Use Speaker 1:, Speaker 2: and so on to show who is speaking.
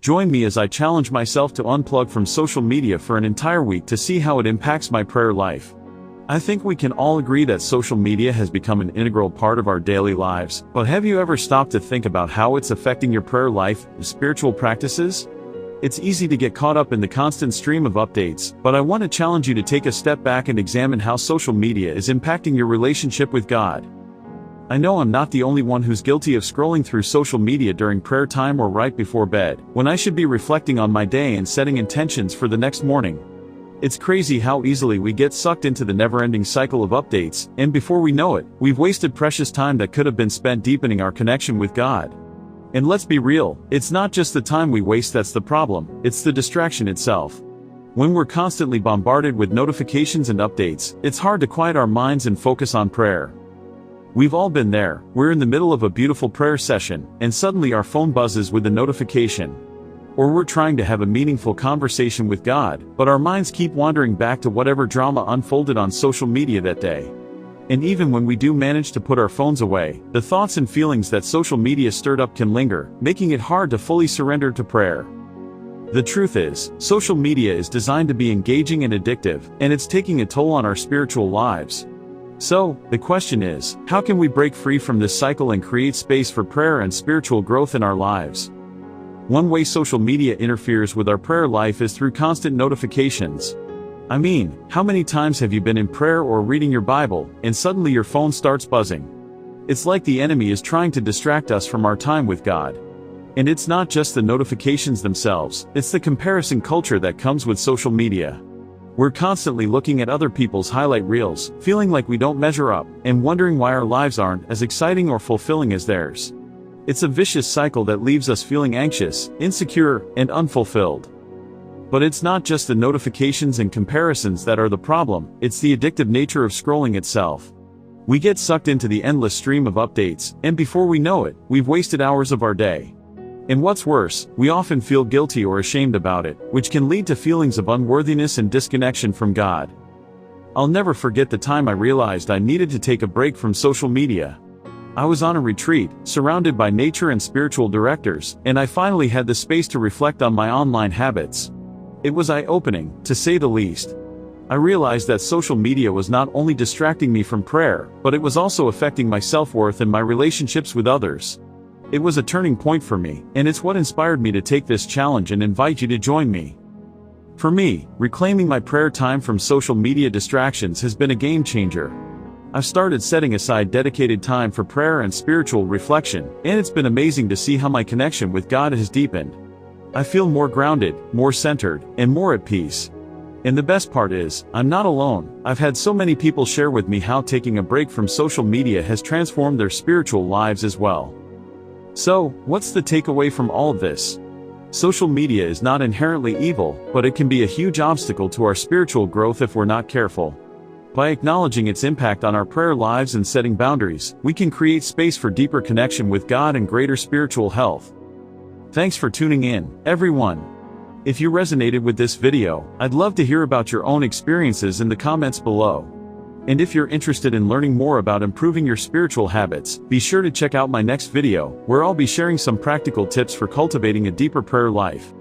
Speaker 1: Join me as I challenge myself to unplug from social media for an entire week to see how it impacts my prayer life. I think we can all agree that social media has become an integral part of our daily lives, but have you ever stopped to think about how it's affecting your prayer life and spiritual practices? It's easy to get caught up in the constant stream of updates, but I want to challenge you to take a step back and examine how social media is impacting your relationship with God. I know I'm not the only one who's guilty of scrolling through social media during prayer time or right before bed, when I should be reflecting on my day and setting intentions for the next morning. It's crazy how easily we get sucked into the never-ending cycle of updates, and before we know it, we've wasted precious time that could have been spent deepening our connection with God. And let's be real, it's not just the time we waste that's the problem, it's the distraction itself. When we're constantly bombarded with notifications and updates, it's hard to quiet our minds and focus on prayer. We've all been there. We're in the middle of a beautiful prayer session, and suddenly our phone buzzes with a notification. Or we're trying to have a meaningful conversation with God, but our minds keep wandering back to whatever drama unfolded on social media that day. And even when we do manage to put our phones away, the thoughts and feelings that social media stirred up can linger, making it hard to fully surrender to prayer. The truth is, social media is designed to be engaging and addictive, and it's taking a toll on our spiritual lives. So, the question is, how can we break free from this cycle and create space for prayer and spiritual growth in our lives? One way social media interferes with our prayer life is through constant notifications. I mean, how many times have you been in prayer or reading your Bible, and suddenly your phone starts buzzing? It's like the enemy is trying to distract us from our time with God. And it's not just the notifications themselves, it's the comparison culture that comes with social media. We're constantly looking at other people's highlight reels, feeling like we don't measure up, and wondering why our lives aren't as exciting or fulfilling as theirs. It's a vicious cycle that leaves us feeling anxious, insecure, and unfulfilled. But it's not just the notifications and comparisons that are the problem, it's the addictive nature of scrolling itself. We get sucked into the endless stream of updates, and before we know it, we've wasted hours of our day. And what's worse, we often feel guilty or ashamed about it, which can lead to feelings of unworthiness and disconnection from God. I'll never forget the time I realized I needed to take a break from social media. I was on a retreat, surrounded by nature and spiritual directors, and I finally had the space to reflect on my online habits. It was eye-opening, to say the least. I realized that social media was not only distracting me from prayer, but it was also affecting my self-worth and my relationships with others. It was a turning point for me, and it's what inspired me to take this challenge and invite you to join me. For me, reclaiming my prayer time from social media distractions has been a game changer. I've started setting aside dedicated time for prayer and spiritual reflection, and it's been amazing to see how my connection with God has deepened. I feel more grounded, more centered, and more at peace. And the best part is, I'm not alone. I've had so many people share with me how taking a break from social media has transformed their spiritual lives as well. So, what's the takeaway from all of this? Social media is not inherently evil, but it can be a huge obstacle to our spiritual growth if we're not careful. By acknowledging its impact on our prayer lives and setting boundaries, we can create space for deeper connection with God and greater spiritual health. Thanks for tuning in, everyone. If you resonated with this video, I'd love to hear about your own experiences in the comments below. And if you're interested in learning more about improving your spiritual habits, be sure to check out my next video, where I'll be sharing some practical tips for cultivating a deeper prayer life.